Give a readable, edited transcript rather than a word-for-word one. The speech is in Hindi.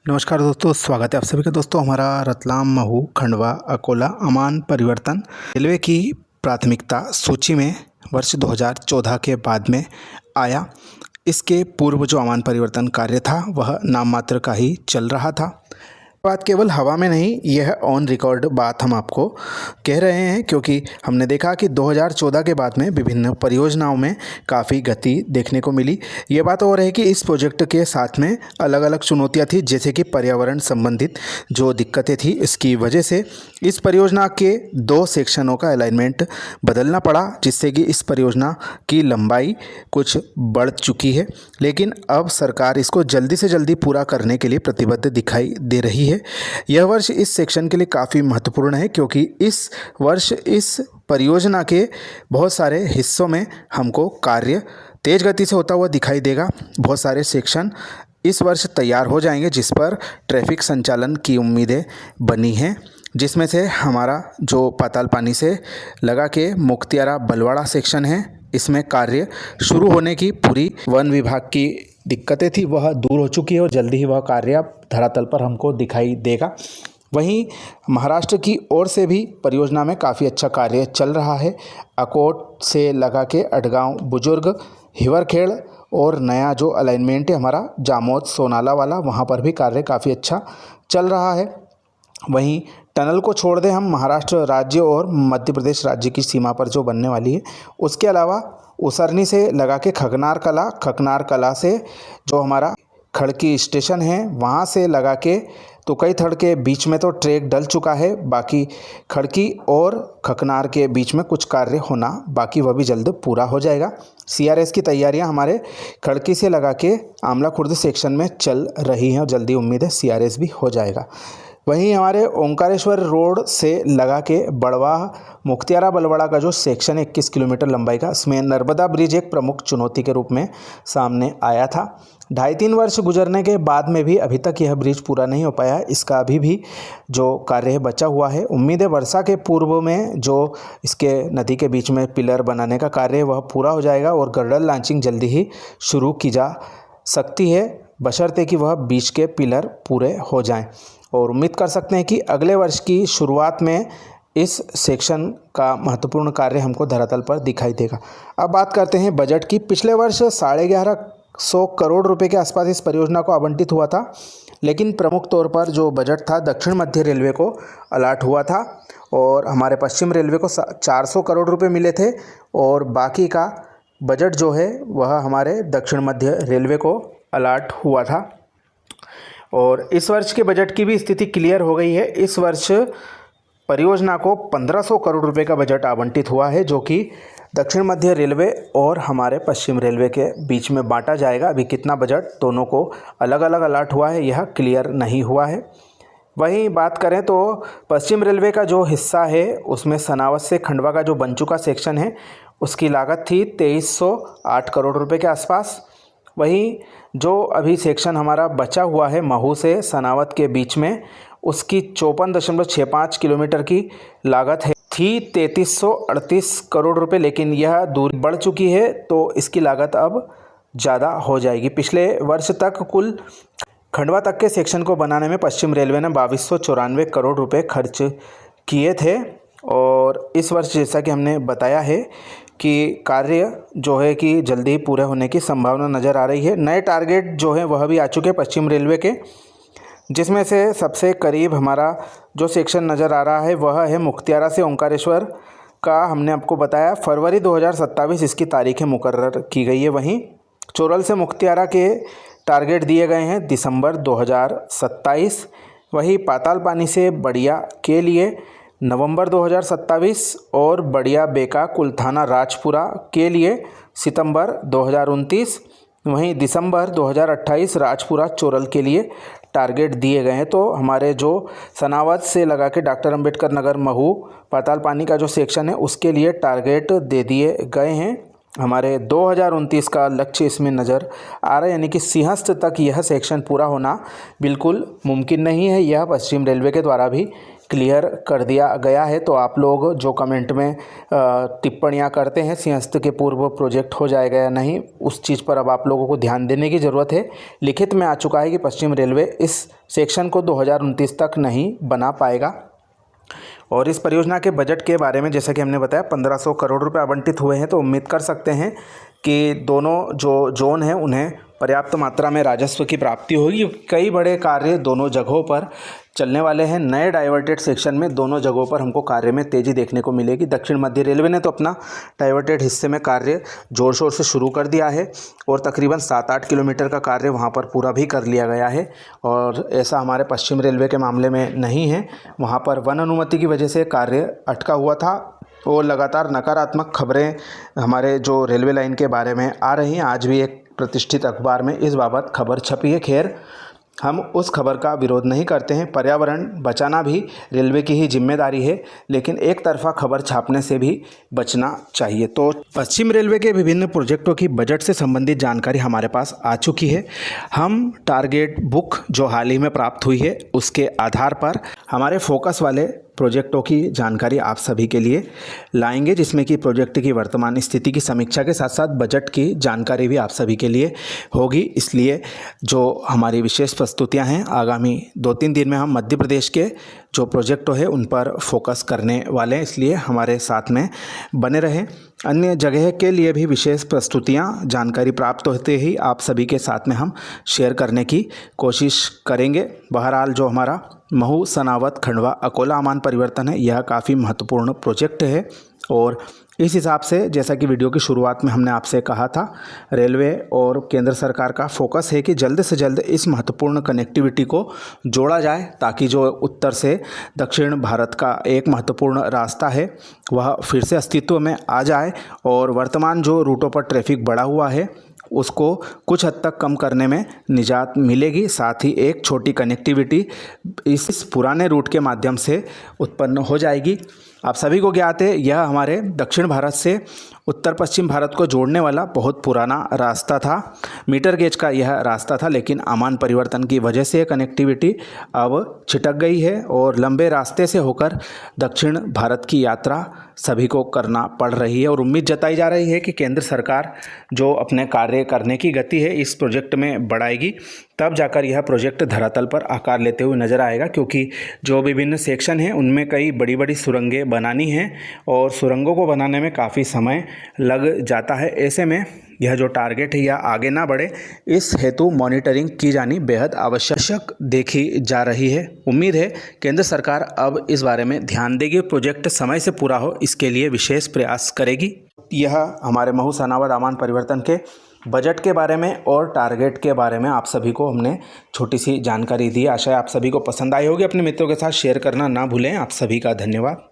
नमस्कार दोस्तों, स्वागत है आप सभी का। दोस्तों, हमारा रतलाम, महू, खंडवा, अकोला अमान परिवर्तन रेलवे की प्राथमिकता सूची में वर्ष 2014 के बाद में आया। इसके पूर्व जो अमान परिवर्तन कार्य था वह नाम मात्र का ही चल रहा था। बात केवल हवा में नहीं, यह ऑन रिकॉर्ड बात हम आपको कह रहे हैं, क्योंकि हमने देखा कि 2014 के बाद में विभिन्न परियोजनाओं में काफ़ी गति देखने को मिली। ये बात और है कि इस प्रोजेक्ट के साथ में अलग अलग चुनौतियां थी, जैसे कि पर्यावरण संबंधित जो दिक्कतें थी। इसकी वजह से इस परियोजना के 2 सेक्शनों का अलाइनमेंट बदलना पड़ा, जिससे कि इस परियोजना की लंबाई कुछ बढ़ चुकी है। लेकिन अब सरकार इसको जल्दी से जल्दी पूरा करने के लिए प्रतिबद्ध दिखाई दे रही है। यह वर्ष इस सेक्शन के लिए काफ़ी महत्वपूर्ण है, क्योंकि इस वर्ष इस परियोजना के बहुत सारे हिस्सों में हमको कार्य तेज गति से होता हुआ दिखाई देगा। बहुत सारे सेक्शन इस वर्ष तैयार हो जाएंगे, जिस पर ट्रैफिक संचालन की उम्मीदें बनी हैं, जिसमें से हमारा जो पाताल पानी से लगा के मुख्तियारा बलवाड़ा सेक्शन है, इसमें कार्य शुरू होने की पूरी वन विभाग की दिक्कतें थी वह दूर हो चुकी है और जल्दी ही वह कार्य अब धरातल पर हमको दिखाई देगा। वहीं महाराष्ट्र की ओर से भी परियोजना में काफ़ी अच्छा कार्य चल रहा है। अकोट से लगा के अटगांव, बुजुर्ग, हिवरखेड़ और नया जो अलाइनमेंट है हमारा जामोद सोनाला वाला, वहाँ पर भी कार्य काफ़ी अच्छा चल रहा है। वहीं टनल को छोड़ दें हम, महाराष्ट्र राज्य और मध्य प्रदेश राज्य की सीमा पर जो बनने वाली है, उसके अलावा उसरनी से लगा के खकनार कला से जो हमारा खड़की स्टेशन है, वहाँ से लगा के तुकईथड़ के बीच में तो ट्रैक डल चुका है। बाकी खड़की और खकनार के बीच में कुछ कार्य होना बाकी, वह भी जल्द पूरा हो जाएगा। CRS की तैयारियां हमारे खड़की से लगा के आमला खुर्द सेक्शन में चल रही हैं और जल्दी उम्मीद है CRS भी हो जाएगा। वहीं हमारे ओंकारेश्वर रोड से लगा के बड़वाह मुख्तियारा बलवाड़ा का जो सेक्शन है 21 किलोमीटर लंबाई का, इसमें नर्मदा ब्रिज एक प्रमुख चुनौती के रूप में सामने आया था। 2.5-3 वर्ष गुजरने के बाद में भी अभी तक यह ब्रिज पूरा नहीं हो पाया। इसका अभी भी जो कार्य है बचा हुआ है। उम्मीद है वर्षा के पूर्व में जो इसके नदी के बीच में पिलर बनाने का कार्य है वह पूरा हो जाएगा और गर्डर लॉन्चिंग जल्दी ही शुरू की जा सकती है, बशर्ते कि वह बीच के पिलर पूरे हो जाएं। और उम्मीद कर सकते हैं कि अगले वर्ष की शुरुआत में इस सेक्शन का महत्वपूर्ण कार्य हमको धरातल पर दिखाई देगा। अब बात करते हैं बजट की। पिछले वर्ष 1150 करोड़ रुपए के आसपास इस परियोजना को आवंटित हुआ था, लेकिन प्रमुख तौर पर जो बजट था दक्षिण मध्य रेलवे को अलाट हुआ था और हमारे पश्चिम रेलवे को 400 करोड़ रुपये मिले थे और बाकी का बजट जो है वह हमारे दक्षिण मध्य रेलवे को अलाट हुआ था। और इस वर्ष के बजट की भी स्थिति क्लियर हो गई है। इस वर्ष परियोजना को 1500 करोड़ रुपए का बजट आवंटित हुआ है, जो कि दक्षिण मध्य रेलवे और हमारे पश्चिम रेलवे के बीच में बांटा जाएगा। अभी कितना बजट दोनों को अलग अलग अलाट हुआ है यह क्लियर नहीं हुआ है। वहीं बात करें तो पश्चिम रेलवे का जो हिस्सा है उसमें सनावत से खंडवा का जो बन चुका सेक्शन है उसकी लागत थी 2308 करोड़ रुपये के आसपास। वहीं जो अभी सेक्शन हमारा बचा हुआ है महू से सनावत के बीच में, उसकी 54.65 किलोमीटर की लागत है थी 3338 करोड़ रुपए, लेकिन यह दूरी बढ़ चुकी है तो इसकी लागत अब ज़्यादा हो जाएगी। पिछले वर्ष तक कुल खंडवा तक के सेक्शन को बनाने में पश्चिम रेलवे ने 2294 करोड़ रुपए खर्च किए थे और इस वर्ष जैसा कि हमने बताया है कि कार्य जो है कि जल्दी ही पूरे होने की संभावना नज़र आ रही है। नए टारगेट जो है वह भी आ चुके हैं पश्चिम रेलवे के, जिसमें से सबसे करीब हमारा जो सेक्शन नज़र आ रहा है वह है मुख्तियारा से ओंकारेश्वर का। हमने आपको बताया फरवरी 2027 इसकी तारीखें मुकर्रर की गई है। वहीं चोरल से मुख्तियारा के टारगेट दिए गए हैं दिसंबर 2027। वही पाताल पानी से बढ़िया के लिए नवंबर 2027 और बढ़िया बेका कुलथाना राजपुरा के लिए सितंबर 2029। वहीं दिसंबर 2028 राजपुरा चोरल के लिए टारगेट दिए गए हैं। तो हमारे जो सनावत से लगा के डॉक्टर अंबेडकर नगर महू पाताल पानी का जो सेक्शन है उसके लिए टारगेट दे दिए गए हैं हमारे 2029 का लक्ष्य इसमें नज़र आ रहा है, यानी कि सिंहस्थ तक यह सेक्शन पूरा होना बिल्कुल मुमकिन नहीं है। यह पश्चिम रेलवे के द्वारा भी क्लियर कर दिया गया है। तो आप लोग जो कमेंट में टिप्पणियां करते हैं सिंहस्थ के पूर्व प्रोजेक्ट हो जाएगा या नहीं, उस चीज़ पर अब आप लोगों को ध्यान देने की ज़रूरत है। लिखित में आ चुका है कि पश्चिम रेलवे इस सेक्शन को 2029 तक नहीं बना पाएगा। और इस परियोजना के बजट के बारे में जैसा कि हमने बताया 1500 करोड़ रुपए आवंटित हुए हैं। तो उम्मीद कर सकते हैं कि दोनों जो जोन हैं उन्हें पर्याप्त मात्रा में राजस्व की प्राप्ति होगी। कई बड़े कार्य दोनों जगहों पर चलने वाले हैं। नए डाइवर्टेड सेक्शन में दोनों जगहों पर हमको कार्य में तेज़ी देखने को मिलेगी। दक्षिण मध्य रेलवे ने तो अपना डाइवर्टेड हिस्से में कार्य ज़ोर शोर से शुरू कर दिया है और तकरीबन 7-8 किलोमीटर का कार्य वहां पर पूरा भी कर लिया गया है। और ऐसा हमारे पश्चिम रेलवे के मामले में नहीं है। वहाँ पर वन अनुमति की वजह से कार्य अटका हुआ था और लगातार नकारात्मक खबरें हमारे जो रेलवे लाइन के बारे में आ रही हैं। आज भी एक प्रतिष्ठित अखबार में इस बाबत खबर छपी है। खैर, हम उस खबर का विरोध नहीं करते हैं। पर्यावरण बचाना भी रेलवे की ही जिम्मेदारी है, लेकिन एक तरफा खबर छापने से भी बचना चाहिए। तो पश्चिम रेलवे के विभिन्न प्रोजेक्टों की बजट से संबंधित जानकारी हमारे पास आ चुकी है। हम टारगेट बुक जो हाल ही में प्राप्त हुई है उसके आधार पर हमारे फोकस वाले प्रोजेक्टों की जानकारी आप सभी के लिए लाएंगे, जिसमें कि प्रोजेक्ट की वर्तमान स्थिति की समीक्षा के साथ साथ बजट की जानकारी भी आप सभी के लिए होगी। इसलिए जो हमारी विशेष प्रस्तुतियां हैं आगामी 2-3 दिन में हम मध्य प्रदेश के जो प्रोजेक्ट है उन पर फोकस करने वाले हैं, इसलिए हमारे साथ में बने रहें। अन्य जगह के लिए भी विशेष प्रस्तुतियां जानकारी प्राप्त होते ही आप सभी के साथ में हम शेयर करने की कोशिश करेंगे। बहरहाल जो हमारा महू सनावद खंडवा अकोला अमान परिवर्तन है यह काफ़ी महत्वपूर्ण प्रोजेक्ट है और इस हिसाब से जैसा कि वीडियो की शुरुआत में हमने आपसे कहा था, रेलवे और केंद्र सरकार का फोकस है कि जल्द से जल्द इस महत्वपूर्ण कनेक्टिविटी को जोड़ा जाए ताकि जो उत्तर से दक्षिण भारत का एक महत्वपूर्ण रास्ता है वह फिर से अस्तित्व में आ जाए और वर्तमान जो रूटों पर ट्रैफिक बढ़ा हुआ है उसको कुछ हद तक कम करने में निजात मिलेगी। साथ ही एक छोटी कनेक्टिविटी इस पुराने रूट के माध्यम से उत्पन्न हो जाएगी। आप सभी को ज्ञात है यह हमारे दक्षिण भारत से उत्तर पश्चिम भारत को जोड़ने वाला बहुत पुराना रास्ता था। मीटर गेज का यह रास्ता था, लेकिन अमान परिवर्तन की वजह से कनेक्टिविटी अब छिटक गई है और लंबे रास्ते से होकर दक्षिण भारत की यात्रा सभी को करना पड़ रही है। और उम्मीद जताई जा रही है कि केंद्र सरकार जो अपने कार्य करने की गति है इस प्रोजेक्ट में बढ़ाएगी, तब जाकर यह प्रोजेक्ट धरातल पर आकार लेते हुए नज़र आएगा। क्योंकि जो विभिन्न सेक्शन हैं उनमें कई बड़ी बड़ी सुरंगें बनानी हैं और सुरंगों को बनाने में काफ़ी समय लग जाता है। ऐसे में यह जो टारगेट है यह आगे ना बढ़े, इस हेतु मॉनिटरिंग की जानी बेहद आवश्यक देखी जा रही है। उम्मीद है केंद्र सरकार अब इस बारे में ध्यान देगी, प्रोजेक्ट समय से पूरा हो इसके लिए विशेष प्रयास करेगी। यह हमारे महू सनावद अमान परिवर्तन के बजट के बारे में और टारगेट के बारे में आप सभी को हमने छोटी सी जानकारी दी। आशा है आप सभी को पसंद आई होगी। अपने मित्रों के साथ शेयर करना ना भूलें। आप सभी का धन्यवाद।